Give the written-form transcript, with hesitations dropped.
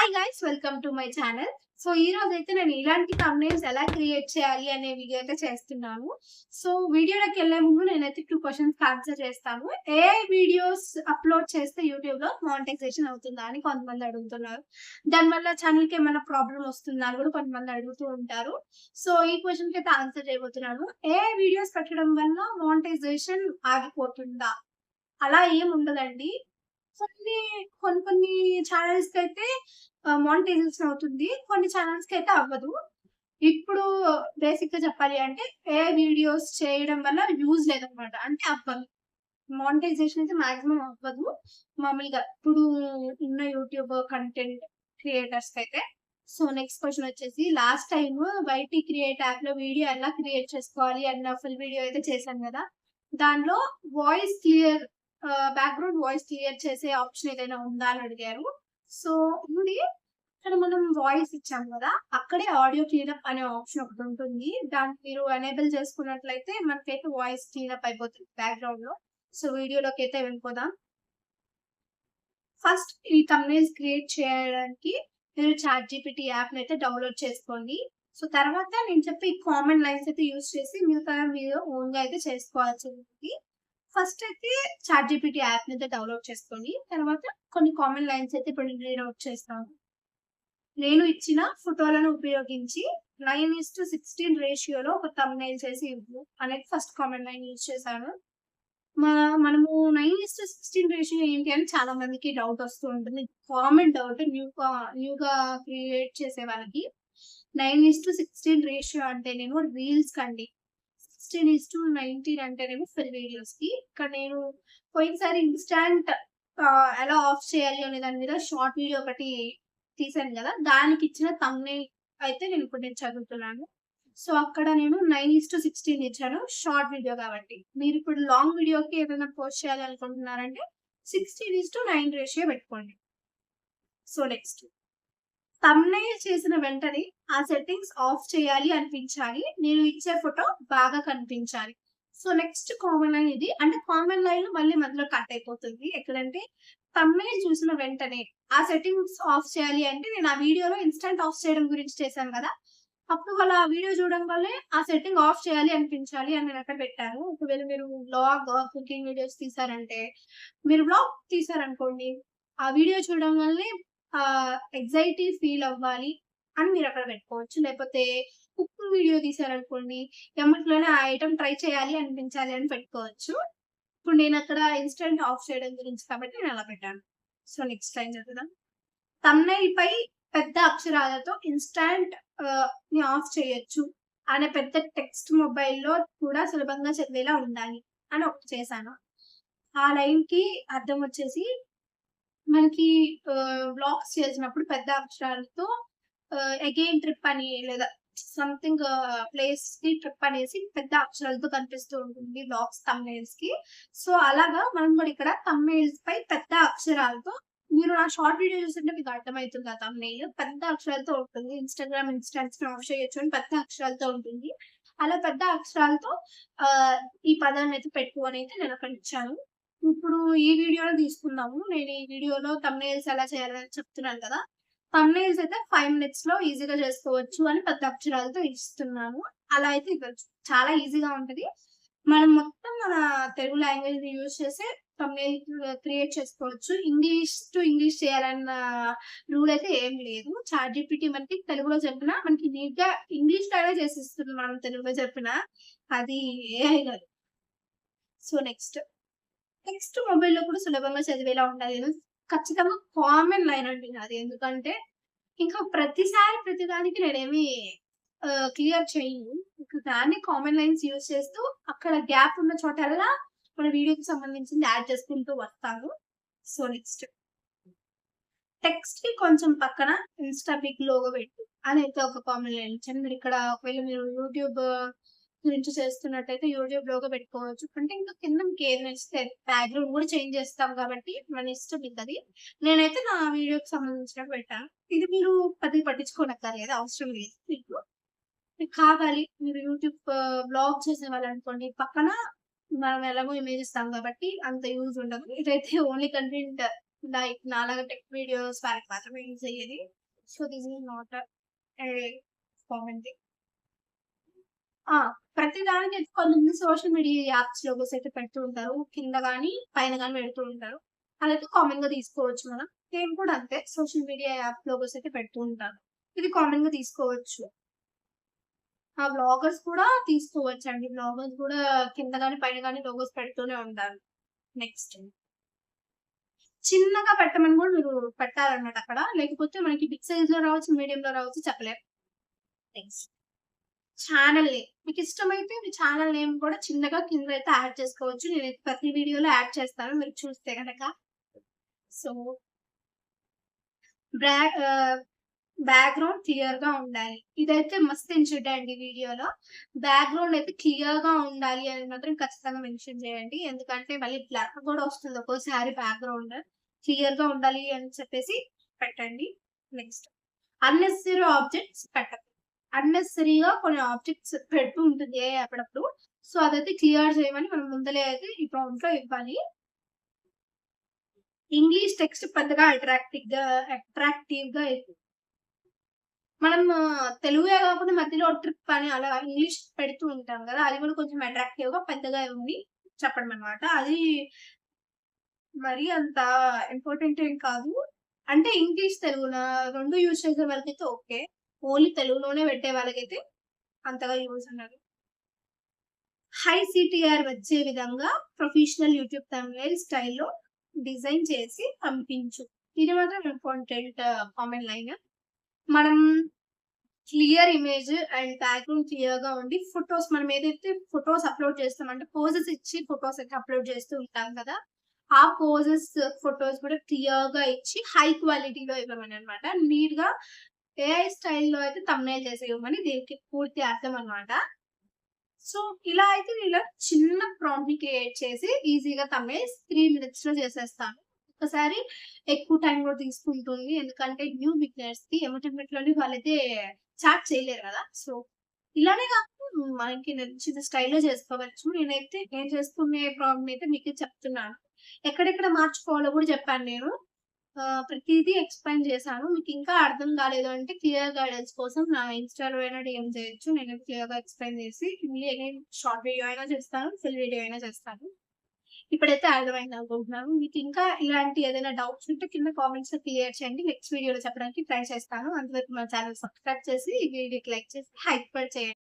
Hi guys, welcome to my channel. So ఈ రోజు అయితే నేను ఇలాంటి థంబ్నెయిల్స్ ఎలా క్రియేట్ చేయాలి అనే వీడియో అయితే చేస్తున్నాను. సో వీడియోలోకి వెళ్ళే ముందు నేనైతే 2 క్వశ్చన్స్ ఆన్సర్ చేస్తాను. ఏఐ వీడియోస్ అప్లోడ్ చేస్తే యూట్యూబ్ లో మానిటైజేషన్ అవుతుందా అని కొంతమంది అడుగుతున్నారు. దానివల్ల ఛానల్ కి ఏమైనా ప్రాబ్లం వస్తుందా అని కూడా కొంతమంది అడుగుతూ ఉంటారు. సో ఈ క్వశ్చన్ కి అయితే ఆన్సర్ చేయబోతున్నాను. ఏఐ వీడియోస్ పెట్టడం వల్ల మానిటైజేషన్ ఆగిపోతుందా? అలా ఏం ఉండదండి. కొన్ని కొన్ని ఛానెల్స్‌కైతే మానిటైజేషన్ అవుతుంది. కొన్ని ఛానెల్స్‌కైతే అవ్వదు. ఇప్పుడు బేసిక్‌గా చెప్పాలి అంటే ఏఐ వీడియోస్ చేయడం వల్ల యూజ్ లేదనమాట. అంటే అవ్వదు. మానిటైజేషన్ అయితే మాక్సిమం అవ్వదు. మామూలుగా ఇప్పుడు ఉన్న యూట్యూబ్ కంటెంట్ క్రియేటర్స్‌కైతే. సో నెక్స్ట్ క్వెషన్ వచ్చేసి లాస్ట్ టైమ్ వైటీ క్రియేట్ యాప్‌లో వీడియో ఎలా క్రియేట్ చేసుకోవాలి అన్న ఫుల్ వీడియో అయితే చేశాను గదా! దానిలో voice clear background voice clear చేసే ఆప్షన్ ఏదైనా ఉందా అని అడిగారు. సో ఉంది. ఇక్కడ మనం వాయిస్ ఇచ్చాం గదా! అక్కడే ఆడియో క్లీనప్ అనే ఆప్షన్ ఒకటుంటుంది. దాన్ని మీరు ఎనేబుల్ చేసుకున్నట్లయితే మనకైతే వాయిస్ క్లీనప్ అయిపోతుంది బ్యాక్‌గ్రౌండ్‌లో. సో వీడియోలోకైతే వెళ్ళిపోదాం. ఫస్ట్ ఈ థంబ్‌నెయిల్స్ క్రియేట్ చేయడానికి మీరు చాట్‌జీపీటీ యాప్‌నైతే డౌన్‌లోడ్ చేసుకోండి. సో తర్వాత నేను చెప్పే ఈ కామన్ లైన్స్ అయితే యూజ్ చేసి మిగతావి మీరు ఓన్‌గా అయితే చేసుకోవాల్సి ఉంటుంది. ఫస్ట్ అయితే చాట్‌జీపీటీ యాప్‌నైతే డౌన్‌లోడ్ చేసుకోండి. తర్వాత కొన్ని కామన్ లైన్స్ అయితే ఇప్పుడు నేను నోట్ చేస్తాను. నేను ఇచ్చిన ఫోటోలను ఉపయోగించి 9:16 రేషియోలో ఒక థంబ్‌నెయిల్ చేసి ఇవ్వు అనేది ఫస్ట్ కామన్ లైన్ యూజ్ చేశాను. మనము 9:16 రేషియో ఏంటి అని చాలా మందికి డౌట్ వస్తూ ఉంటుంది. కామన్ డౌట్ న్యూగా క్రియేట్ చేసే వాళ్ళకి. 9:16 రేషియో అంటేనేమో రీల్స్‌కండి. 16:19 అంటేనేమో ఫుల్ వీడియోస్‌కి. ఇక్కడ నేను పోయినసారి ఇన్‌స్టాంట్ ఎలా ఆఫ్ చేయాలి అనే దాని మీద షార్ట్ వీడియో ఒకటి తీశాను గదా! దానికిచ్చిన థంబ్‌నెయిల్ అయితే నేను చదువుతున్నాను. సో, అక్కడ నేను 9:16 ఇచ్చాను. షార్ట్ వీడియో కాబట్టి. మీరిప్పుడు లాంగ్ వీడియోకి ఏదైనా పోస్ట్ చేయాలనుకుంటున్నారంటే 16:9 రేషియో పెట్టుకోండి. సో, నెక్స్ట్ థంబ్‌నెయిల్ చేసిన వెంటనే ఆ సెట్టింగ్స్ ఆఫ్ చేయాలి అనిపించాలి. నేను ఇచ్చే ఫోటో బాగా కనిపించాలి. సో, నెక్స్ట్ కామన్ లైన్ ఇది. అంటే కామన్ లైన్ మళ్ళీ మధ్యలో కట్ అయిపోతుంది. ఎక్కడంటే థంబ్‌నెయిల్ చూసిన వెంటనే ఆ సెట్టింగ్స్ ఆఫ్ చేయాలి అంటే నేను ఆ వీడియోలో ఇన్‌స్టాంట్ ఆఫ్ చేయడం గురించి చేశాను గదా! అప్పుడు వాళ్ళ ఆ వీడియో చూడడం వల్లే ఆ సెట్టింగ్ ఆఫ్ చేయాలి అనిపించాలి అని నేను అక్కడ పెట్టాను. ఒకవేళ మీరు వ్లాగ్ కుకింగ్ వీడియోస్ తీశారంటే మీరు వ్లాగ్ తీశారనుకోండి. ఆ వీడియో చూడడం వల్లే ఎగ్జైటీ ఫీల్ అవ్వాలి అని మీరక్కడ పెట్టుకోవచ్చు. లేపోతే కుకింగ్ వీడియో తీశారనుకోండి, ఎమ్మటనే ఆ ఐటెమ్ ట్రై చేయాలి అనిపించాలి అని పెట్టుకోవచ్చు. ఇప్పుడు నేనక్కడ ఇన్‌స్టంట్ ఆఫ్ చేయడం గురించి కాబట్టి నేనలా పెట్టాను. సో, నెక్స్ట్ లైన్ చదువుదాం. థంబ్‌నెయిల్‌పై పెద్ద అక్షరాలతో ఇన్‌స్టాంట్ ని ఆఫ్ చేయొచ్చు అనే పెద్ద టెక్స్ట్ మొబైల్‌లో కూడా సులభంగా చదివేలా ఉండాలి అని ఒకటి చేశాను. ఆ లైన్‌కి అర్థం వచ్చేసి మనకి వ్లాగ్స్ చేసినప్పుడు పెద్ద అక్షరాలతో అగైన్ ట్రిప్ అని లేదా సంథింగ్ ప్లేస్‌కి ట్రిప్ అనేసి పెద్ద అక్షరాలతో కనిపిస్తూ ఉంటుంది వ్లాగ్స్ థంబ్‌నెయిల్స్‌కి. సో, అలాగా మనం కూడా ఇక్కడ థంబ్‌నెయిల్స్‌పై పెద్ద అక్షరాలతో మీరు నా షార్ట్ వీడియో చూస్తుంటే మీకు అర్థమైతుంది ఆ థంబ్‌నెయిల్. పెద్ద అక్షరాలతో ఉంటుంది. ఇన్‌స్టాగ్రామ్ ఇన్‌స్టాన్స్‌ని ఆఫ్ చేయొచ్చు అని పెద్ద అక్షరాలతో ఉంటుంది. అలా పెద్ద అక్షరాలతో ఆహ్, ఈ పదాన్నయితే పెట్టు అనైతే నేనక్కడ ఇచ్చాను. ఇప్పుడు ఈ వీడియోలో తీసుకుందాము. నేను ఈ వీడియోలో థంబ్‌నెయిల్స్ ఎలా చేయాలని చెప్తున్నాను కదా! థంబ్‌నెయిల్స్ అయితే 5 మినిట్స్‌లో ఈజీగా చేసుకోవచ్చు అని పెద్ద అక్షరాలతో ఇస్తున్నాను. అలా అయితే ఇవ్వచ్చు. చాలా ఈజీగా ఉంటది. మనం మొత్తం మన తెలుగు లాంగ్వేజ్‌ని యూజ్ చేసి థంబ్‌నెయిల్ క్రియేట్ చేసుకోవచ్చు. ఇంగ్లీష్ టు ఇంగ్లీష్ చేయాలన్న రూల్ అయితే ఏం లేదు. చాట్‌జీపీటీ మనకి తెలుగులో చెప్పినా మనకి నీట్‌గా ఇంగ్లీష్‌లోనే చేసిస్తుంది మనం తెలుగులో చెప్పినా. అది ఏఐ కాదు. సో, నెక్స్ట్ మొబైల్‌లో కూడా సులభంగా చదివేలా ఉండాలి. ఖచ్చితంగా కామన్ లైన్ అండి నాది. ఎందుకంటే ఇంకా ప్రతిసారి ప్రతిదానికి నేనేమి క్లియర్ చేయను. ఇంక దాన్ని కామన్ లైన్స్ యూజ్ చేస్తూ అక్కడ గ్యాప్ ఉన్న చోటల్లా మన వీడియోకి సంబంధించింది యాడ్ చేసుకుంటూ వస్తాను. సో, నెక్స్ట్ టెక్స్ట్‌కి కొంచెం పక్కన ఇన్‌స్టా పిక్ లోగో పెట్టు అనైతే ఒక కామన్ లైన్ ఇచ్చాను. మీరిక్కడ ఒకవేళ మీరు యూట్యూబ్ గురించి చేస్తున్నట్టయితే యూట్యూబ్ లోగో పెట్టుకోవచ్చు. అంటే ఇంకా కింద మీకేది నచ్చితే బ్యాక్‌గ్రౌండ్ కూడా చేంజ్ చేస్తాం కాబట్టి మన ఇష్టం ఇంకది. నేనైతే నా వీడియోకి సంబంధించినట్టు పెట్టాను. ఇది మీరు పెద్దగా పట్టించుకోనక్కర్లేదు. అవసరం లేదు మీకు. మీకు కావాలి మీరు యూట్యూబ్ వ్లాగ్ చేసేవాళ్ళనుకోండి పక్కన మనం ఎలాగో ఇమేజ్ ఇస్తాం కాబట్టి అంత యూజ్ ఉండదు. ఇదైతే ఓన్లీ కంటెంట్ లైక్ నాలాగా టెక్ వీడియోస్ వాళ్ళకి మాత్రమే యూజ్ అయ్యేది. So, this is not a common thing. ఆ! ప్రతి దానికి కొంతమంది సోషల్ మీడియా యాప్స్ లోగోస్ అయితే పెడుతూ ఉంటారు. కింద గాని, పైన గాని పెడుతూ ఉంటారు. అదైతే కామన్‌గా తీసుకోవచ్చు మనం. నేను కూడా అంతే సోషల్ మీడియా యాప్ లోగోస్ అయితే పెడుతూ ఉంటాను. ఇది కామన్‌గా తీసుకోవచ్చు. ఆ వ్లాగర్స్ కూడా తీసుకోవచ్చండి. వ్లాగర్స్ కూడా కింద గాని, పైన గాని లోగోస్ పెడుతూనే ఉంటారు. నెక్స్ట్ చిన్నగా పెట్టమని కూడా మీరు పెట్టాలన్నమాట అక్కడ. లేకపోతే మనకి బిగ్ సైజ్‌లో రావచ్చు, మీడియంలో రావచ్చు చెప్పలేం. Next channel name. మీకిష్టమైతే మీ ఛానెల్ నేమ్ కూడా చిన్నగా కిందైతే యాడ్ చేసుకోవచ్చు. నేనైతే ప్రతి వీడియోలో యాడ్ చేస్తాను మీరు చూస్తే గనక. సో, బ్రా ఆహ్, బ్యాక్‌గ్రౌండ్ క్లియర్‌గా ఉండాలి. ఇదైతే మస్ట్ అండ్ షుడ్ అండి వీడియోలో. బ్యాక్‌గ్రౌండ్ అయితే క్లియర్‌గా ఉండాలి అని మాత్రం ఖచ్చితంగా మెన్షన్ చేయండి. ఎందుకంటే మళ్ళీ బ్లర్ కూడా వస్తుంది ఒక్కోసారి బ్యాక్‌గ్రౌండ్. క్లియర్‌గా ఉండాలి అని చెప్పేసి పెట్టండి. నెక్స్ట్ అన్నెసెసరీ ఆబ్జెక్ట్స్ పెట్టకు. అన్నెసెసరీగా కొన్ని ఆబ్జెక్ట్స్ పెడుతూ ఉంటుంది ఏఐ అప్పుడప్పుడు. సో, అదైతే క్లియర్ చేయమని మనం ముందలే అయితే ఈ ప్రాంప్ట్‌లో ఇవ్వాలి. ఇంగ్లీష్ టెక్స్ట్ పెద్దగా అట్రాక్టివ్‌గా మనం తెలుగే కాకుండా మధ్యలో ట్రిప్ అని అలా ఇంగ్లీష్ పెడుతూ ఉంటాం గదా! అది కూడా కొంచెం అట్రాక్టివ్‌గా పెద్దగా ఉంది చెప్పడం అన్నమాట. అది మరీ అంత ఇంపార్టెంట్ ఏం కాదు. అంటే ఇంగ్లీష్, తెలుగున 2 యూజ్ చేసే వాళ్ళకైతే ఓకే. ఓన్లీ తెలుగులోనే పెట్టే వాళ్ళకైతే అంతగా యూజ్ ఉండదు. హై సీటీఆర్ వచ్చే విధంగా ప్రొఫెషనల్ యూట్యూబ్ థంబ్‌నెయిల్ స్టైల్‌లో డిజైన్ చేసి పంపించు. ఇది మాత్రం ఇంపార్టెంట్ కామెంట్ లైన్. మనం క్లియర్ ఇమేజ్ అండ్ బ్యాక్‌గ్రౌండ్ క్లియర్‌గా ఉండి ఫోటోస్ మనం ఏదైతే ఫోటోస్ అప్‌లోడ్ చేస్తామంటే పోజెస్ ఇచ్చి ఫోటోస్ అయితే అప్‌లోడ్ చేస్తూ ఉంటాం కదా! ఆ పోజెస్ ఫోటోస్ కూడా క్లియర్‌గా ఇచ్చి హై క్వాలిటీలో ఇవ్వమనమాట. నీట్‌గా ఏఐ స్టైల్‌లో అయితే థంబ్‌నెయిల్ చేసి ఇవ్వమని దీనికి పూర్తి అర్థం అన్నమాట. సో, ఇలా అయితే నేను చిన్న ప్రాంప్ట్‌ని క్రియేట్ చేసి ఈజీగా థంబ్‌నెయిల్స్ 3 మినిట్స్‌లో చేసేస్తాను. ఒక్కసారి ఎక్కువ టైం కూడా తీసుకుంటుంది. ఎందుకంటే న్యూ బిగినర్స్‌కి ఎమ్మటెమ్మటలోనే వాళ్ళైతే చాట్ చేయలేరు కదా! సో, ఇలానే కాకుండా మనకి నచ్చిన స్టైల్‌లో చేసుకోవచ్చు. నేను చేసుకునే ప్రాంప్ట్‌ని అయితే మీకు చెప్తున్నాను. ఎక్కడెక్కడ మార్చుకోవాలో కూడా చెప్పాను నేను. ప్రతీదీ ఎక్స్‌ప్లెయిన్ చేశాను. మీకింకా అర్థం కాలేదు అంటే క్లియర్ గైడెన్స్ కోసం నా ఇన్‌స్టాలో అయినా డీఎం చేయొచ్చు. నేను క్లియర్‌గా ఎక్స్‌ప్లెయిన్ చేసి మళ్ళీ అగైన్ షార్ట్ వీడియో అయినా చేస్తాను. ఫుల్ వీడియో అయినా చేస్తాను. ఇప్పుడైతే అర్థమైంది అనుకుంటున్నాను. మీకింకా ఇలాంటి ఏదైనా డౌట్స్ ఉంటే కింద కామెంట్స్‌లో క్లియర్ చేయండి. నెక్స్ట్ వీడియోలో చెప్పడానికి ట్రై చేస్తాను. అంతవరకు మన ఛానెల్ సబ్స్క్రైబ్ చేసి ఈ వీడియోకి లైక్ చేసి హైప్ కూడా చేయండి.